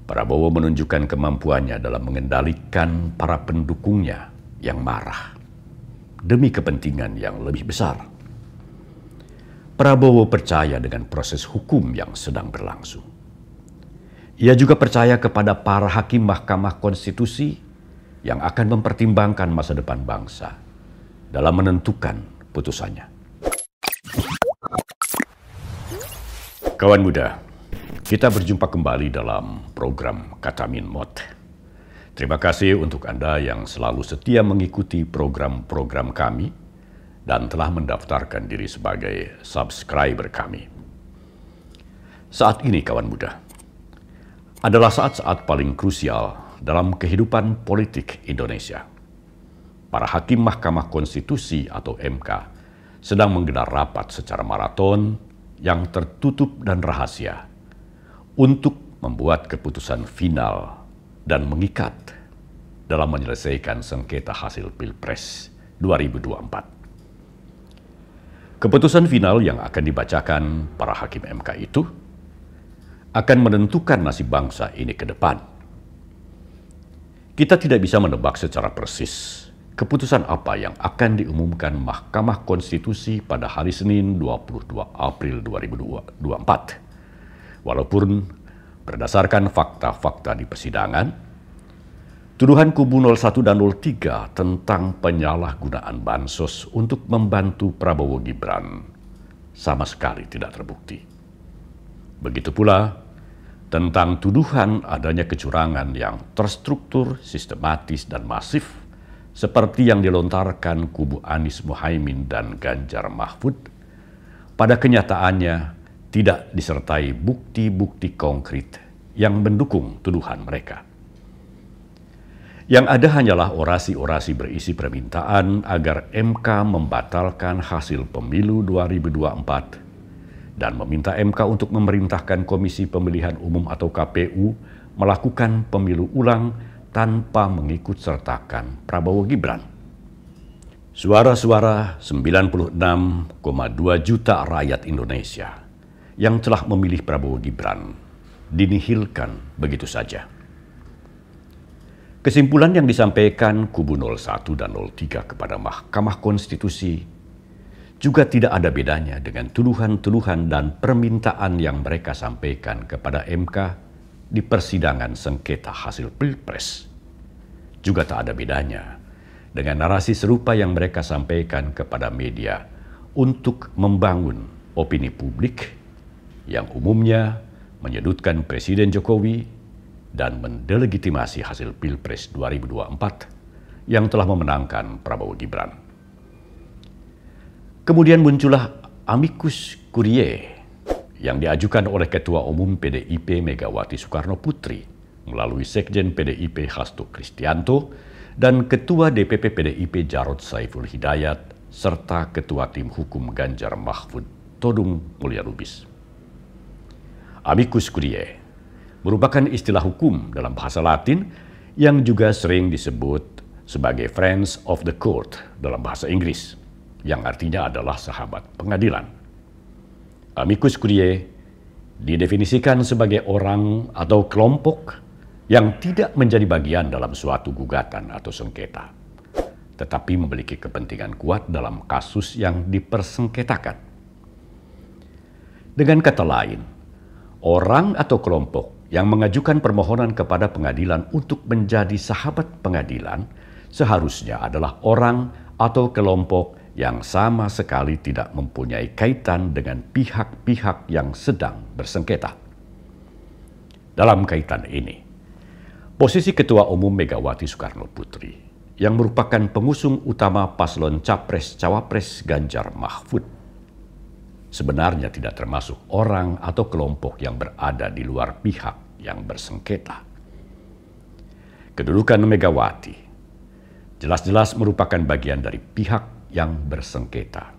Prabowo menunjukkan kemampuannya dalam mengendalikan para pendukungnya yang marah demi kepentingan yang lebih besar. Prabowo percaya dengan proses hukum yang sedang berlangsung. Ia juga percaya kepada para hakim Mahkamah Konstitusi yang akan mempertimbangkan masa depan bangsa dalam menentukan putusannya. Kawan muda, kita berjumpa kembali dalam program Katamin Mod. Terima kasih untuk Anda yang selalu setia mengikuti program-program kami dan telah mendaftarkan diri sebagai subscriber kami. Saat ini kawan muda, adalah saat-saat paling krusial dalam kehidupan politik Indonesia. Para hakim Mahkamah Konstitusi atau MK sedang menggelar rapat secara maraton yang tertutup dan rahasia untuk membuat keputusan final dan mengikat dalam menyelesaikan sengketa hasil Pilpres 2024. Keputusan final yang akan dibacakan para hakim MK itu akan menentukan nasib bangsa ini ke depan. Kita tidak bisa menebak secara persis keputusan apa yang akan diumumkan Mahkamah Konstitusi pada hari Senin 22 April 2024. Walaupun berdasarkan fakta-fakta di persidangan, tuduhan kubu 01 dan 03 tentang penyalahgunaan bansos untuk membantu Prabowo Gibran sama sekali tidak terbukti. Begitu pula tentang tuduhan adanya kecurangan yang terstruktur, sistematis, dan masif seperti yang dilontarkan kubu Anies Muhaimin dan Ganjar Mahfud, pada kenyataannya tidak disertai bukti-bukti konkret yang mendukung tuduhan mereka. Yang ada hanyalah orasi-orasi berisi permintaan agar MK membatalkan hasil pemilu 2024 dan meminta MK untuk memerintahkan Komisi Pemilihan Umum atau KPU melakukan pemilu ulang tanpa mengikut sertakan Prabowo Gibran. Suara-suara 96,2 juta rakyat Indonesia yang telah memilih Prabowo Gibran dinihilkan begitu saja. Kesimpulan yang disampaikan kubu 01 dan 03 kepada Mahkamah Konstitusi juga tidak ada bedanya dengan tuduhan-tuduhan dan permintaan yang mereka sampaikan kepada MK di persidangan sengketa hasil Pilpres. Juga tak ada bedanya dengan narasi serupa yang mereka sampaikan kepada media untuk membangun opini publik yang umumnya menyudutkan Presiden Jokowi dan mendelegitimasi hasil Pilpres 2024 yang telah memenangkan Prabowo Gibran. Kemudian muncullah amicus curiae yang diajukan oleh Ketua Umum PDIP Megawati Soekarno Putri melalui Sekjen PDIP Hasto Kristianto dan Ketua DPP PDIP Jarod Saiful Hidayat serta Ketua Tim Hukum Ganjar Mahfud Todung Mulya Lubis. Amicus curiae merupakan istilah hukum dalam bahasa Latin yang juga sering disebut sebagai Friends of the Court dalam bahasa Inggris, yang artinya adalah sahabat pengadilan. Amicus curiae didefinisikan sebagai orang atau kelompok yang tidak menjadi bagian dalam suatu gugatan atau sengketa, tetapi memiliki kepentingan kuat dalam kasus yang dipersengketakan. Dengan kata lain, orang atau kelompok yang mengajukan permohonan kepada pengadilan untuk menjadi sahabat pengadilan seharusnya adalah orang atau kelompok yang sama sekali tidak mempunyai kaitan dengan pihak-pihak yang sedang bersengketa. Dalam kaitan ini, posisi Ketua Umum Megawati Soekarno Putri yang merupakan pengusung utama paslon Capres-Cawapres Ganjar Mahfud sebenarnya tidak termasuk orang atau kelompok yang berada di luar pihak yang bersengketa. Kedudukan Megawati jelas-jelas merupakan bagian dari pihak yang bersengketa,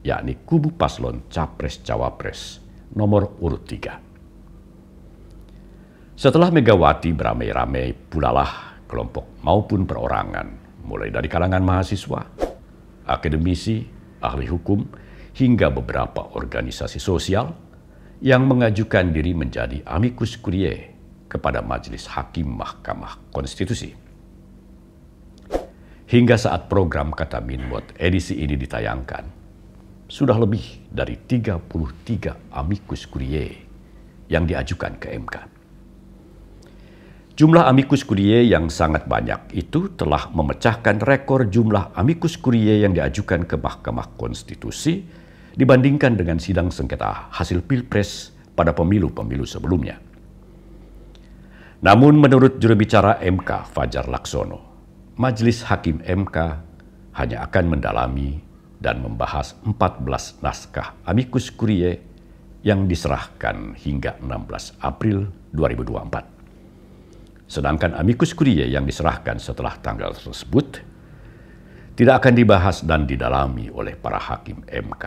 yakni kubu paslon Capres-Cawapres nomor urut 3. Setelah Megawati beramai-ramai pulalah kelompok maupun perorangan, mulai dari kalangan mahasiswa, akademisi, ahli hukum, hingga beberapa organisasi sosial yang mengajukan diri menjadi amicus curiae kepada Majelis Hakim Mahkamah Konstitusi. Hingga saat program Kata Minmot edisi ini ditayangkan, sudah lebih dari 33 amicus curiae yang diajukan ke MK. Jumlah amicus curiae yang sangat banyak itu telah memecahkan rekor jumlah amicus curiae yang diajukan ke Mahkamah Konstitusi dibandingkan dengan sidang sengketa hasil Pilpres pada pemilu-pemilu sebelumnya. Namun menurut juru bicara MK Fajar Laksono, Majelis Hakim MK hanya akan mendalami dan membahas 14 naskah amicus curiae yang diserahkan hingga 16 April 2024. Sedangkan amicus curiae yang diserahkan setelah tanggal tersebut tidak akan dibahas dan didalami oleh para hakim MK,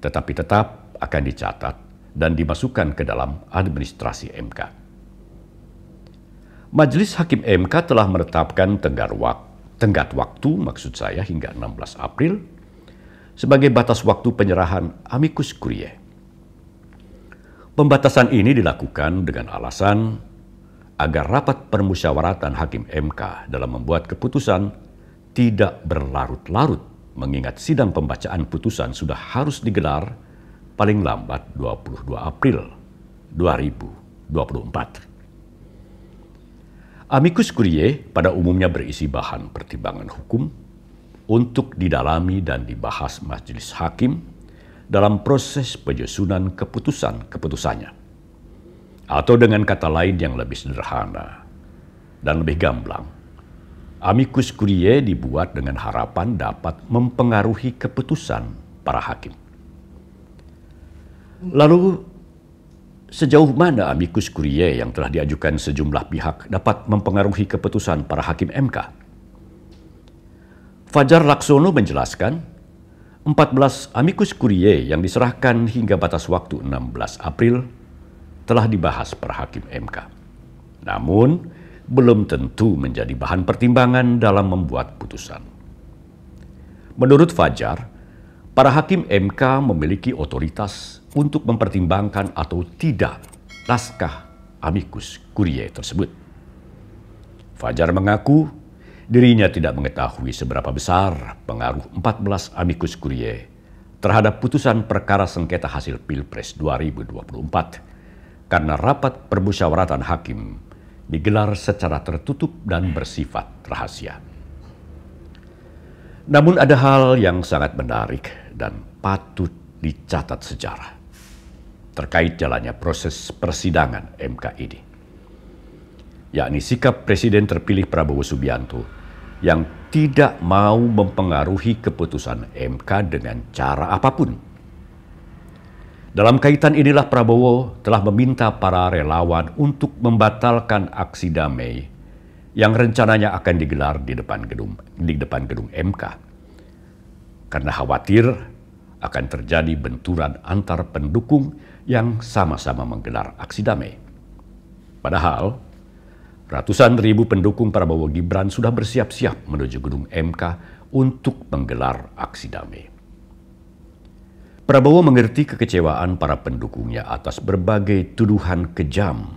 tetapi tetap akan dicatat dan dimasukkan ke dalam administrasi MK. Majelis Hakim MK telah menetapkan tenggat waktu hingga 16 April sebagai batas waktu penyerahan amicus curiae. Pembatasan ini dilakukan dengan alasan agar rapat permusyawaratan Hakim MK dalam membuat keputusan tidak berlarut-larut, mengingat sidang pembacaan putusan sudah harus digelar paling lambat 22 April 2024. Amicus curiae pada umumnya berisi bahan pertimbangan hukum untuk didalami dan dibahas majelis hakim dalam proses penyusunan keputusannya. Atau dengan kata lain yang lebih sederhana dan lebih gamblang, amicus curiae dibuat dengan harapan dapat mempengaruhi keputusan para hakim. Lalu, sejauh mana amicus curiae yang telah diajukan sejumlah pihak dapat mempengaruhi keputusan para hakim MK? Fajar Laksono menjelaskan, 14 amicus curiae yang diserahkan hingga batas waktu 16 April telah dibahas para hakim MK. Namun, belum tentu menjadi bahan pertimbangan dalam membuat putusan. Menurut Fajar, para hakim MK memiliki otoritas untuk mempertimbangkan atau tidak naskah amicus curiae tersebut. Fajar mengaku dirinya tidak mengetahui seberapa besar pengaruh 14 amicus curiae terhadap putusan perkara sengketa hasil Pilpres 2024 karena rapat permusyawaratan hakim digelar secara tertutup dan bersifat rahasia. Namun ada hal yang sangat menarik dan patut dicatat sejarah terkait jalannya proses persidangan MK ini, yakni sikap Presiden terpilih Prabowo Subianto yang tidak mau mempengaruhi keputusan MK dengan cara apapun. Dalam kaitan inilah Prabowo telah meminta para relawan untuk membatalkan aksi damai yang rencananya akan digelar di depan gedung MK karena khawatir akan terjadi benturan antar pendukung yang sama-sama menggelar aksi damai. Padahal ratusan ribu pendukung Prabowo Gibran sudah bersiap-siap menuju gedung MK untuk menggelar aksi damai. Prabowo mengerti kekecewaan para pendukungnya atas berbagai tuduhan kejam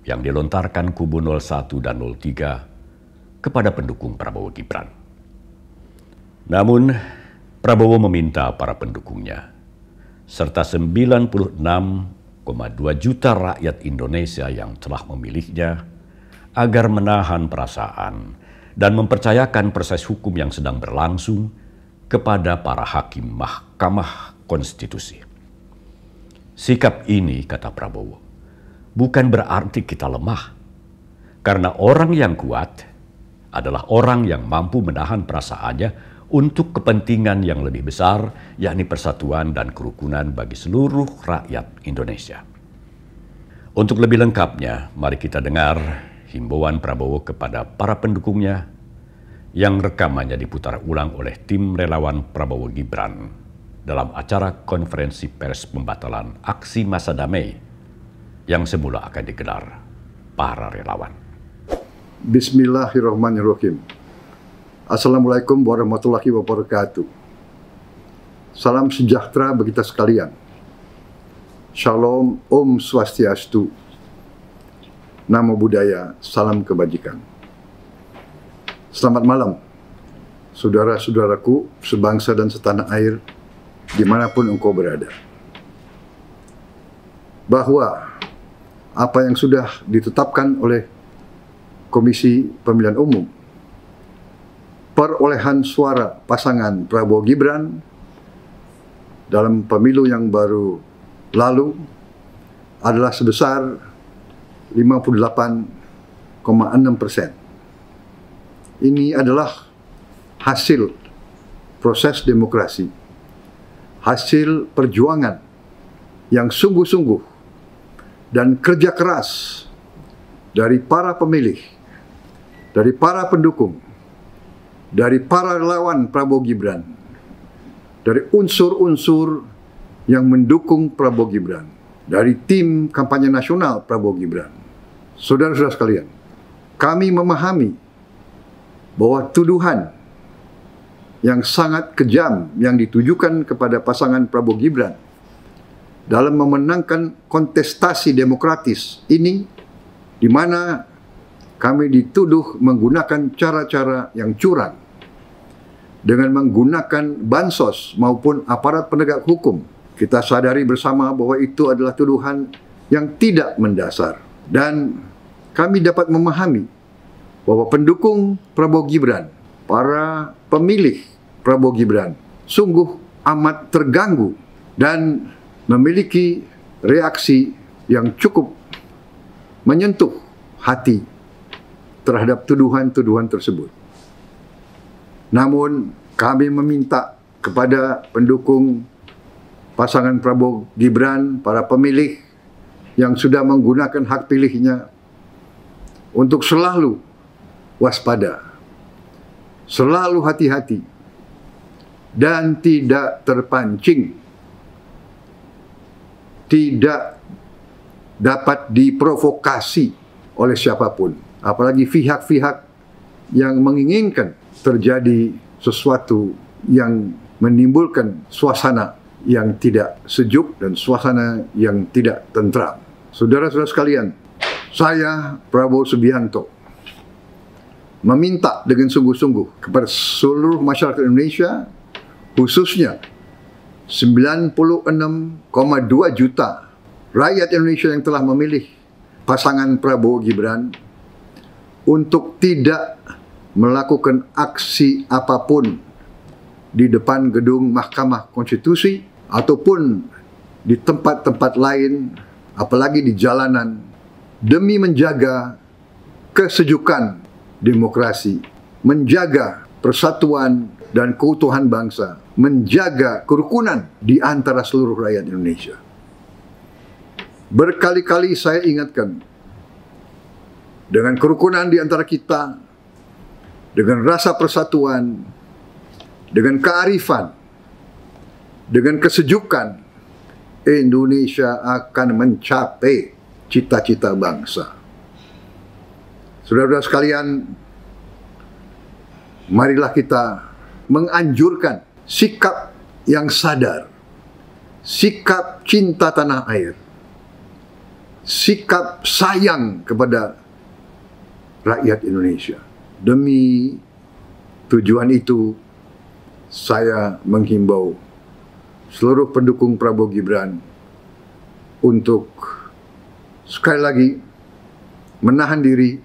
yang dilontarkan kubu 01 dan 03 kepada pendukung Prabowo Gibran. Namun, Prabowo meminta para pendukungnya, serta 96,2 juta rakyat Indonesia yang telah memilihnya, agar menahan perasaan dan mempercayakan proses hukum yang sedang berlangsung kepada para hakim Mahkamah Konstitusi. Sikap ini, kata Prabowo, bukan berarti kita lemah, karena orang yang kuat adalah orang yang mampu menahan perasaannya untuk kepentingan yang lebih besar, yakni persatuan dan kerukunan bagi seluruh rakyat Indonesia. Untuk lebih lengkapnya, mari kita dengar himbauan Prabowo kepada para pendukungnya yang rekamannya diputar ulang oleh tim relawan Prabowo Gibran dalam acara konferensi pers pembatalan aksi masa damai yang semula akan digelar para relawan. Bismillahirrahmanirrahim. Assalamualaikum warahmatullahi wabarakatuh. Salam sejahtera bagi kita sekalian. Shalom, Om Swastiastu. Namo Buddhaya, salam kebajikan. Selamat malam, saudara-saudaraku sebangsa dan setanah air, dimanapun engkau berada. Bahwa apa yang sudah ditetapkan oleh Komisi Pemilihan Umum, perolehan suara pasangan Prabowo Gibran dalam pemilu yang baru lalu adalah sebesar 58,6%. Ini adalah hasil proses demokrasi, hasil perjuangan yang sungguh-sungguh dan kerja keras dari para pemilih, dari para pendukung, dari para relawan Prabowo Gibran, dari unsur-unsur yang mendukung Prabowo Gibran, dari tim kampanye nasional Prabowo Gibran. Saudara-saudara sekalian, kami memahami bahwa tuduhan yang sangat kejam yang ditujukan kepada pasangan Prabowo Gibran dalam memenangkan kontestasi demokratis ini, di mana kami dituduh menggunakan cara-cara yang curang dengan menggunakan bansos maupun aparat penegak hukum. Kita sadari bersama bahwa itu adalah tuduhan yang tidak mendasar. Dan kami dapat memahami bahwa pendukung Prabowo Gibran, para pemilih Prabowo Gibran, sungguh amat terganggu dan memiliki reaksi yang cukup menyentuh hati terhadap tuduhan-tuduhan tersebut. Namun kami meminta kepada pendukung pasangan Prabowo Gibran, para pemilih yang sudah menggunakan hak pilihnya, untuk selalu waspada, selalu hati-hati, dan tidak terpancing, tidak dapat diprovokasi oleh siapapun, apalagi pihak-pihak yang menginginkan terjadi sesuatu yang menimbulkan suasana yang tidak sejuk dan suasana yang tidak tentram. Saudara-saudara sekalian, saya Prabowo Subianto meminta dengan sungguh-sungguh kepada seluruh masyarakat Indonesia, khususnya 96,2 juta rakyat Indonesia yang telah memilih pasangan Prabowo Gibran, untuk tidak melakukan aksi apapun di depan gedung Mahkamah Konstitusi ataupun di tempat-tempat lain, apalagi di jalanan, demi menjaga kesejukan demokrasi, menjaga persatuan dan keutuhan bangsa, menjaga kerukunan di antara seluruh rakyat Indonesia. Berkali-kali saya ingatkan, dengan kerukunan di antara kita, dengan rasa persatuan, dengan kearifan, dengan kesejukan, Indonesia akan mencapai cita-cita bangsa. Saudara-saudara sekalian, marilah kita menganjurkan sikap yang sadar, sikap cinta tanah air, sikap sayang kepada rakyat Indonesia. Demi tujuan itu, saya menghimbau seluruh pendukung Prabowo Gibran untuk sekali lagi menahan diri,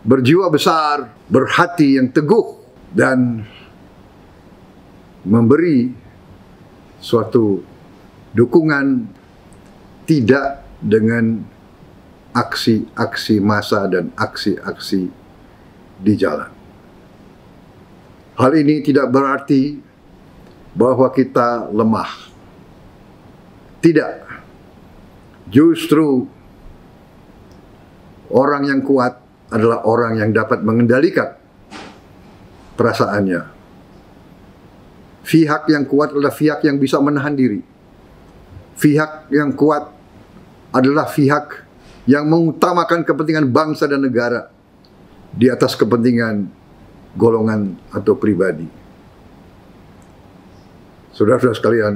berjiwa besar, berhati yang teguh, dan memberi suatu dukungan tidak dengan aksi-aksi massa dan aksi-aksi di jalan. Hal ini tidak berarti bahwa kita lemah. Tidak. Justru orang yang kuat adalah orang yang dapat mengendalikan perasaannya. Pihak yang kuat adalah pihak yang bisa menahan diri. Pihak yang kuat adalah pihak yang mengutamakan kepentingan bangsa dan negara di atas kepentingan golongan atau pribadi. Saudara-saudara sekalian,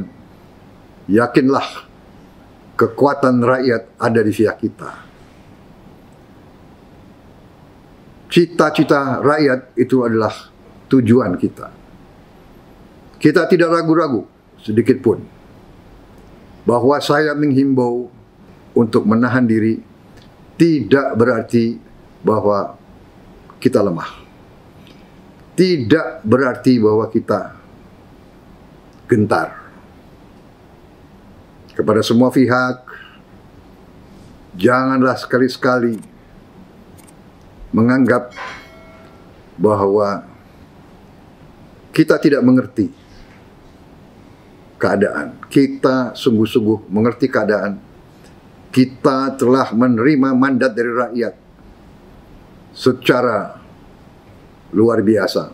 yakinlah kekuatan rakyat ada di pihak kita. cita-cita rakyat itu adalah tujuan kita. Kita tidak ragu-ragu sedikit pun bahwa saya menghimbau untuk menahan diri tidak berarti bahwa kita lemah. Tidak berarti bahwa kita gentar. Kepada semua pihak, janganlah sekali-sekali menganggap bahwa kita tidak mengerti keadaan. Kita sungguh-sungguh mengerti keadaan. Kita telah menerima mandat dari rakyat secara luar biasa.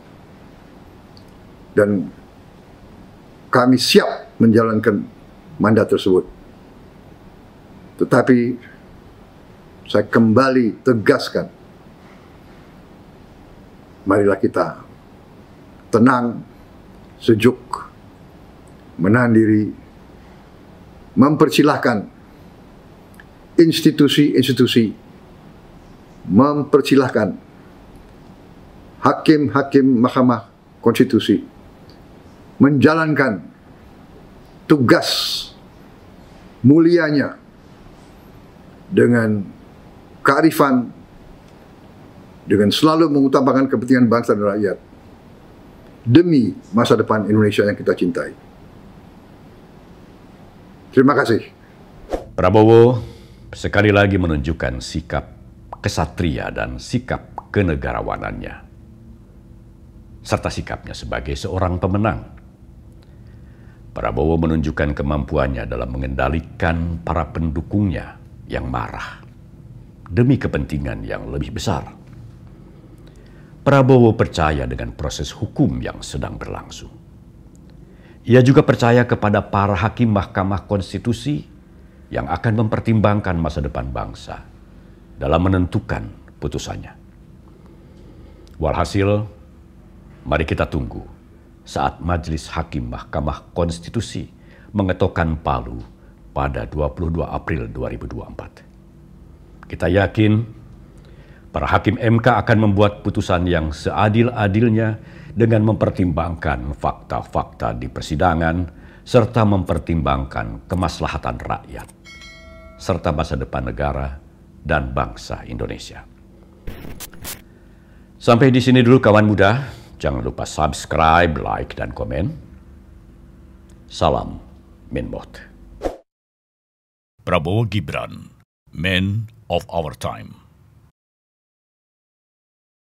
Dan kami siap menjalankan mandat tersebut. Tetapi saya kembali tegaskan, marilah kita tenang, sejuk, menahan diri, mempersilahkan institusi-institusi, mempersilahkan hakim-hakim Mahkamah Konstitusi menjalankan tugas mulianya dengan kearifan, dengan selalu mengutamakan kepentingan bangsa dan rakyat demi masa depan Indonesia yang kita cintai. Terima kasih. Prabowo sekali lagi menunjukkan sikap kesatria dan sikap kenegarawanannya, serta sikapnya sebagai seorang pemenang. Prabowo menunjukkan kemampuannya dalam mengendalikan para pendukungnya yang marah demi kepentingan yang lebih besar. Prabowo percaya dengan proses hukum yang sedang berlangsung. Ia juga percaya kepada para hakim Mahkamah Konstitusi yang akan mempertimbangkan masa depan bangsa dalam menentukan putusannya. Walhasil, mari kita tunggu saat Majelis Hakim Mahkamah Konstitusi mengetokkan palu pada 22 April 2024. Kita yakin para hakim MK akan membuat putusan yang seadil-adilnya dengan mempertimbangkan fakta-fakta di persidangan serta mempertimbangkan kemaslahatan rakyat serta masa depan negara dan bangsa Indonesia. Sampai di sini dulu kawan muda. Jangan lupa subscribe, like, dan komen. Salam Menbot. Prabowo Gibran, Man of Our Time.